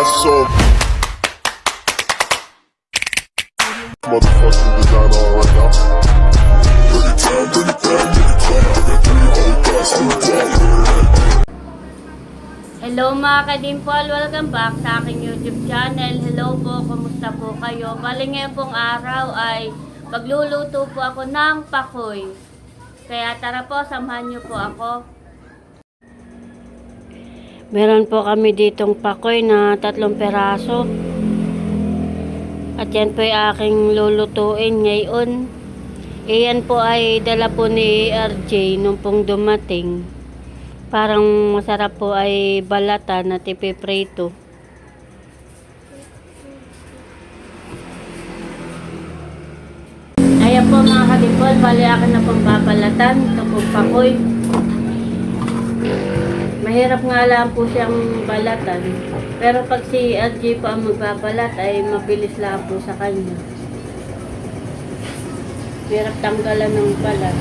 So motherfucking designer right now. Bring it down, bring it down, bring it down. I got 3 whole glass in the dark. Hello mga kadimpol, welcome back sa aking YouTube channel. Hello po, kumusta po kayo? Bali ngayon pong araw ay magluluto po ako ng pakoy. Kaya tara po, samahan niyo po ako. Meron po kami ditong pakoy na 3 peraso. At yan po ay aking lulutuin ngayon. Iyan po ay dala po ni RJ nung pong dumating. Parang masarap po ay balatan at ipiprito. Ayan po mga kadipol, bali akin na pong babalatan. Ito po pakoy. Mahirap nga lang po siyang balatan. Pero pag si RJ po ang magbabalat ay mabilis lang po sa kanya. Mahirap tanggalan ng balat.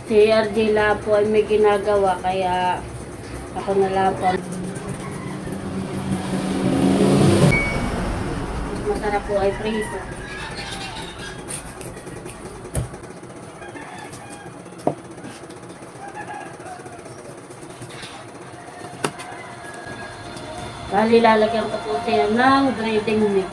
Si RJ la po ay may ginagawa kaya ako na lang po. Mas masarap po ay prito. Bali lalagyan ko po siya ng breading mix.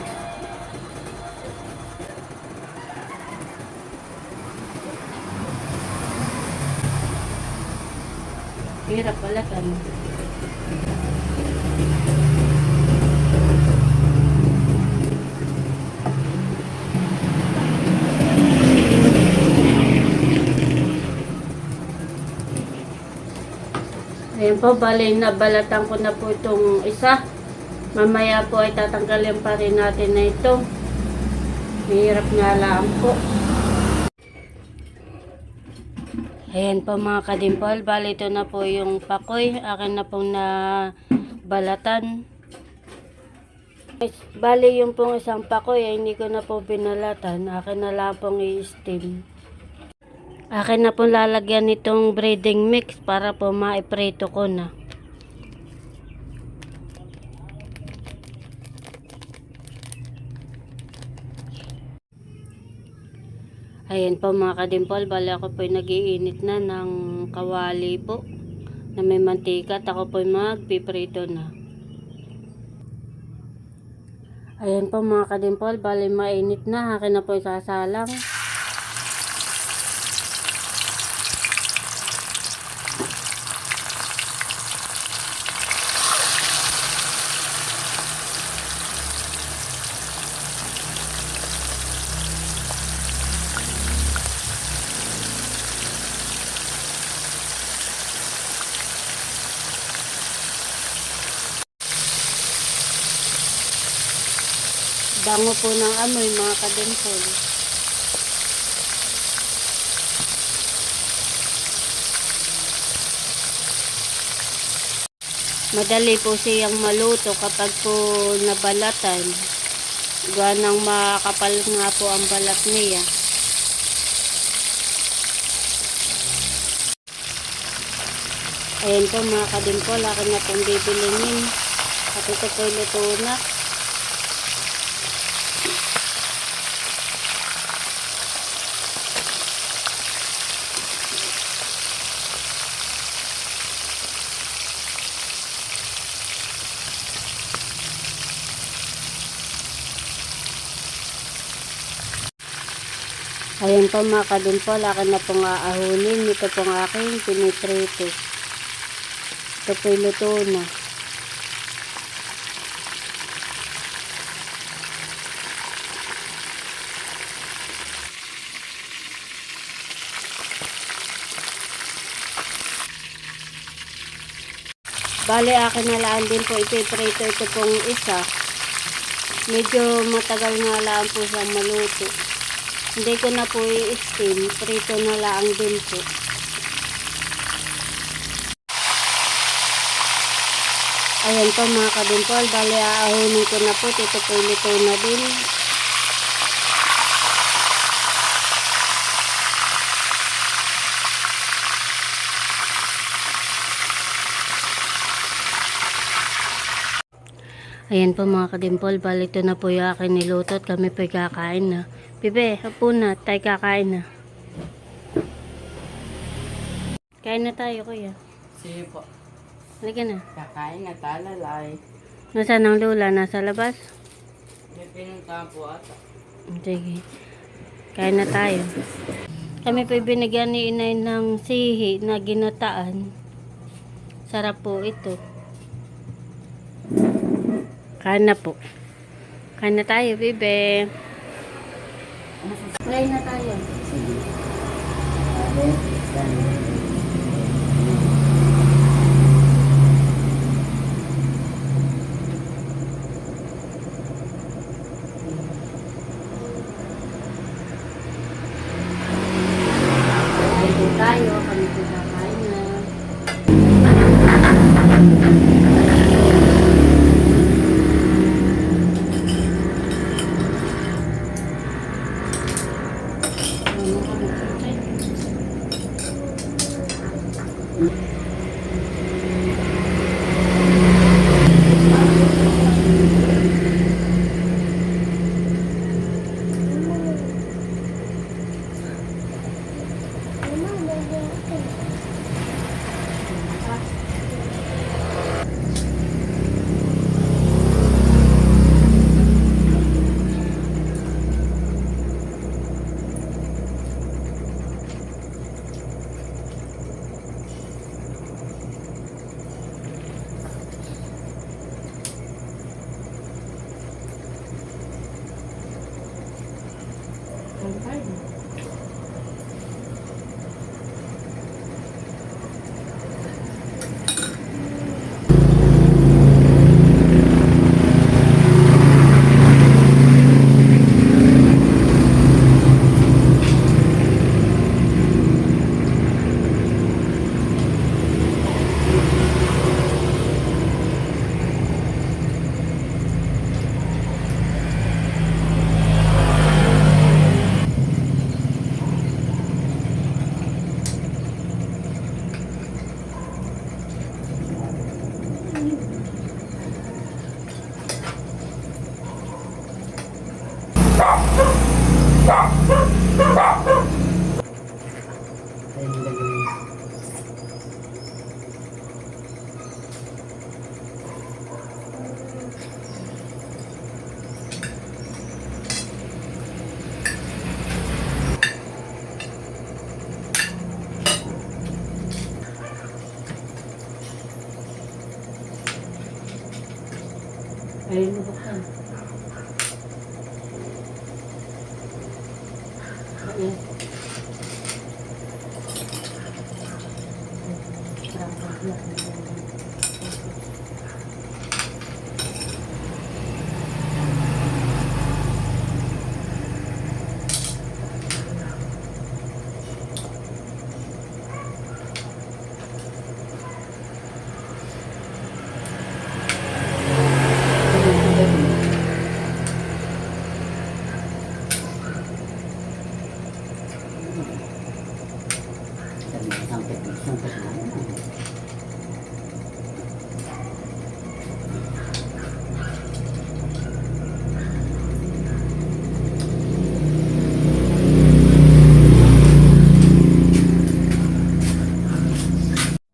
Hirap pala kan. Ayan po, bali nabalatan ko na po itong isa. Mamaya po ay tatanggalin pa rin natin na ito. Mahirap nga lang po. Ayan po mga kadimpol, bali ito na po yung pakoy. Akin na pong nabalatan. Bali yung pong isang pakoy ay hindi ko na po binalatan. Akin na lang pong i-steam. Akin na pong lalagyan nitong breading mix para po maiprito ko na. Ayan po mga kadimpol, bali ako po nag-iinit na ng kawali po na may mantika at ako po magpiprito na. Ayan po mga kadimpol, bali mainit na, akin na po isasalang. Bango po ng amoy mga kadimpol. Madali po siyang maluto kapag po nabalatan. Gawa nang makapal nga po ang balat niya. Ayan po mga kadimpol, akin na pong bibilinin. At ito po luto na. Ayan po mga kadimpol, akin na pong aahunin. Ito pong aking piniprito. Ito po luto na. Bale, akin na lang din po ipiprito ito pong isa. Medyo matagal nga lang po siyang maluto. Hindi ko na po i-steam, prito na lang din po. Ayan po mga kadimpol, bali aahunin ko na po, ito po luto na din. Ayan po mga kadimpol, bali ito na po yung akin niluto at kami po kakain na. Bibe, hapo na, tayo kakain na. Kain na tayo kuya. Sige po. Halika na. Kakain na talalay. Nasaan ang lula? Nasa labas? May pinuntahan po ata. Sige. Kain na tayo. Kami po binigyan ni inay ng sihi na ginataan. Sarap po ito. Kain na po. Kain na tayo, bebe. Kain na tayo. Kain po tayo. Kami po kakain na. Ayun, buksan. Ayun.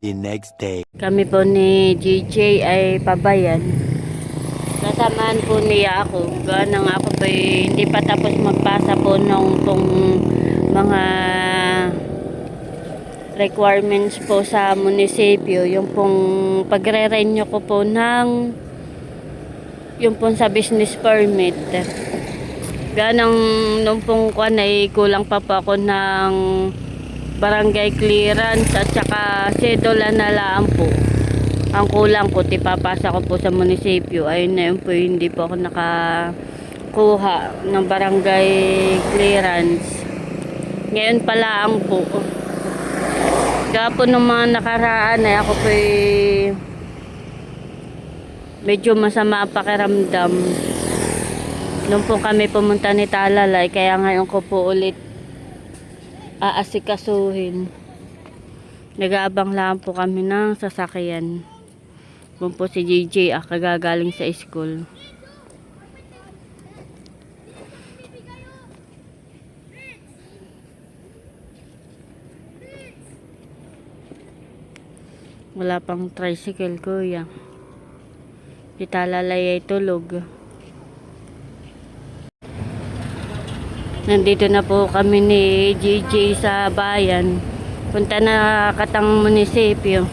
The next day. Kami po ni GJ ay pabayan. Nasamaan po niya ako. Ganang ako po hindi pa tapos magpasa po ng pong mga requirements po sa munisipyo. Yung pong pagre-renew ko po ng yung pong sa business permit. Ganang nung pong kuwan ay kulang pa po ako ng barangay clearance at saka sedula na lang po. Ang kulang ko, tipapasa ko po sa munisipyo. Ayun na yun po, hindi po ako nakakuha ng barangay clearance. Ngayon pala ang po. Kaya po nung mga nakaraan ay ako po medyo masama ang pakiramdam. Nung po kami pumunta ni Talalay, kaya ngayon ko po ulit aasikasuhin. Nag-aabang lang po kami ng sasakyan. Kung po si JJ kagagaling sa school. Wala pang tricycle, kuya. Si Talalay ay tulog. Nandito na po kami ni JJ sa bayan. Punta na Katang munisipyo.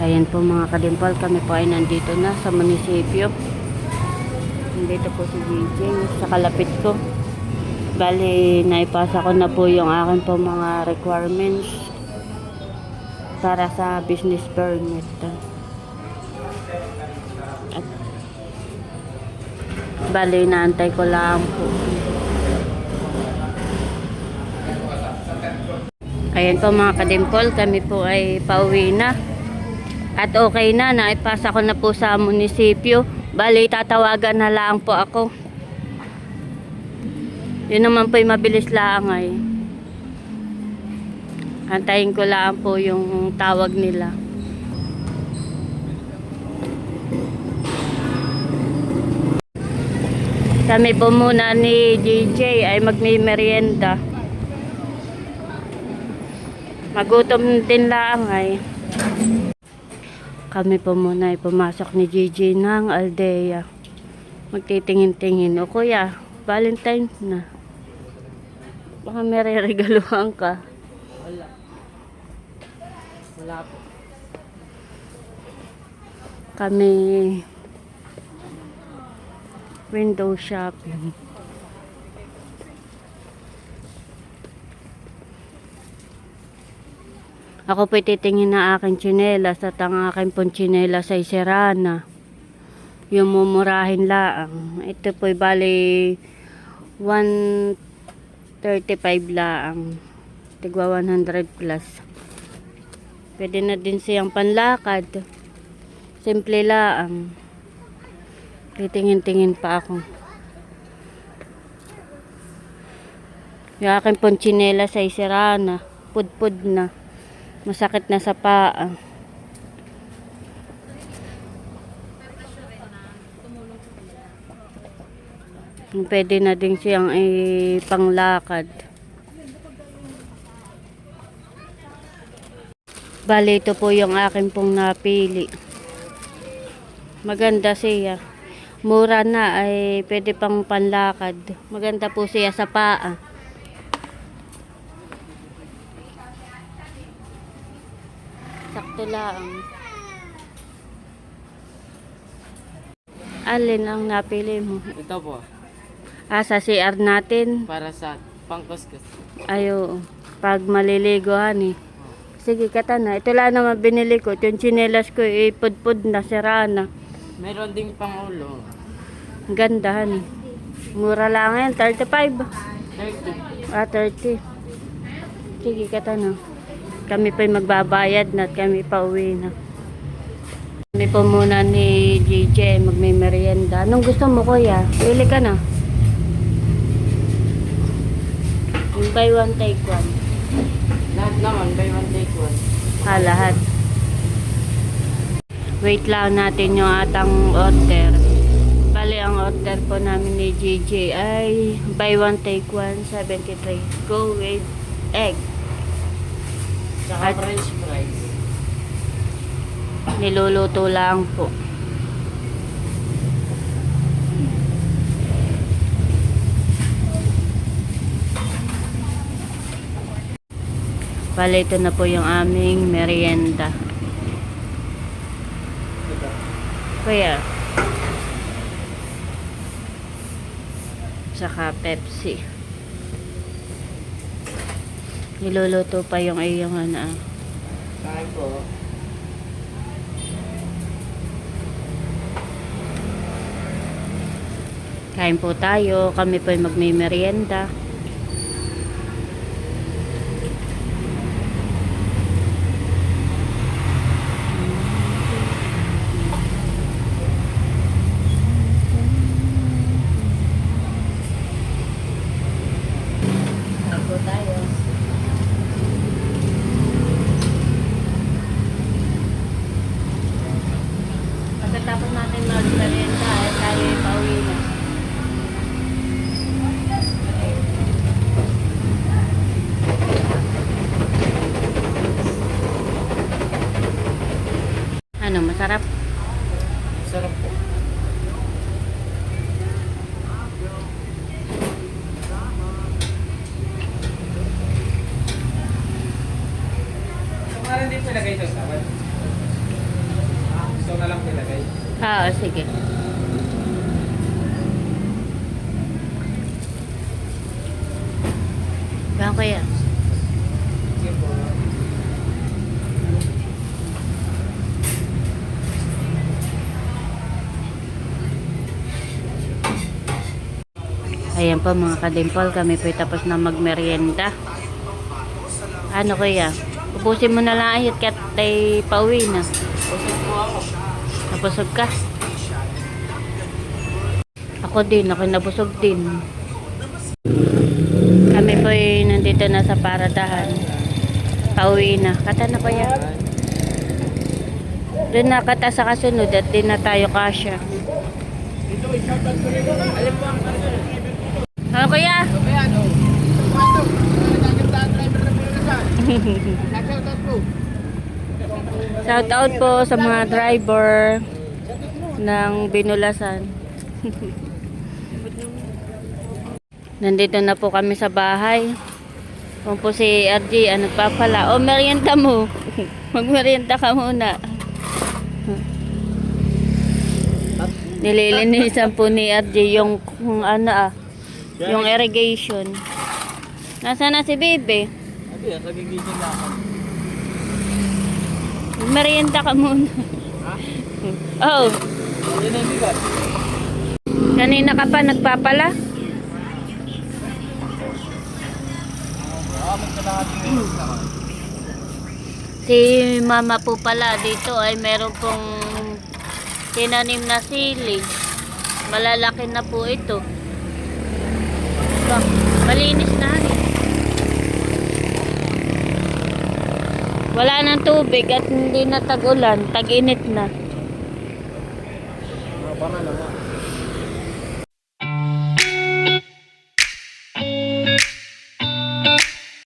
Ayan po mga kadimpal, kami po ay nandito na sa munisipyo. Nandito po si JJ sa kalapit ko. Bali, naipasa ko na po yung akin po mga requirements para sa business permit. At, bali, naantay ko lang po. Ayan po mga kadimpol, kami po ay pauwi na. At okay na, naipasa ko na po sa munisipyo. Bali, tatawagan na lang po ako. Yun naman po yung mabilis lang ay. Antayin ko lang po yung tawag nila. Kami po muna ni JJ ay magmimerienda. Magutom din lang ay. Kami po muna ay pumasok ni JJ ng Aldea. Magtitingin-tingin. O kuya, Valentine's na. Baka may regaluhan ka. Wala. Wala po. Kami window shopping. Ako po titingin na aking tsinelas at ang aking pong tsinelas ay Serrana. Yung mumurahin laang. Ito po bali 135 laang. Tigwa 100 plus. Pwede na din siyang panlakad. Simple laang. Titingin-tingin pa ako. Yung aking pong tsinelas ay Serrana. Pudpud na. Masakit na sa paa. Pwede na din siyang panglakad. Bali, ito po yung akin pong napili. Maganda siya. Mura na ay pwede pang panlakad. Maganda po siya sa paa. Sakto lang. Alin ang napili mo? Ito po. Sa CR natin. Para sa pangkuskus. Ayo, pag maliliguan eh. Sige, katana. Ito lang naman binili ko. Yung tsinelas ko, pudpud na, Serrana. Meron ding pangulo. Ang ganda, eh. Mura lang yan, 35. 30. 30. Sige, katana. Kami pa'y magbabayad na at kami pa uwi na. Kami po muna ni JJ magmimerienda. Anong gusto mo, kuya? Pili ka na. Buy one, take one. Lahat naman, buy one take one. Lahat. Wait lang natin yung atang order. Bali, ang order po namin ni JJ ay buy one, take one, 73. Go with egg. Saka At french fries. niluluto lang po. Bali, ito na po yung aming merienda. Kuya. Saka Pepsi. Niluluto pa yung iyong ano. Kain po. Kain po tayo. Kami po ay magmimerienda. Pagkatapos natin mag-merienda, tayo pauwi na. Ano, masarap? Sarap po. Kung din pilagay ito sa akin. Gusto na lang pilagay. Oo, sige. Kaya kaya. Sige po. Ayan po mga kadimpol, kami po tapos na magmerienda. Ano kuya? Ubusin mo na lang ayot kat tay pauwi na. Busog po ako. Nabusog ka? Ako din, ako nabusog din. Kami po ay nandito na sa paradahan. Pauwi na. Kata na ba yan? Doon na kata sa kasunod at din na tayo kasya. Alin po ang kasunod? Ano kuya? Ayan o. Pasok. Nagaganda ang driver na pinagasan. Nagshoutout po. Shout out po sa mga driver ng Binulasan. Nandito na po kami sa bahay. Kung po si RG, nagpapala. O, merienda mo. Magmerienda ka muna. Nililinisan po ni RG yung yung irrigation. Nasaan na si Bebe? Abi, nagigising na ako. Merienda ka muna. Oh, Yan ang bigat. kanina ka pa nagpapala? Si mama po pala dito ay meron pong tinanim na sili. Malalaki na po ito. Malinis na. Wala nang tubig at hindi na tag-ulan, tag-init na.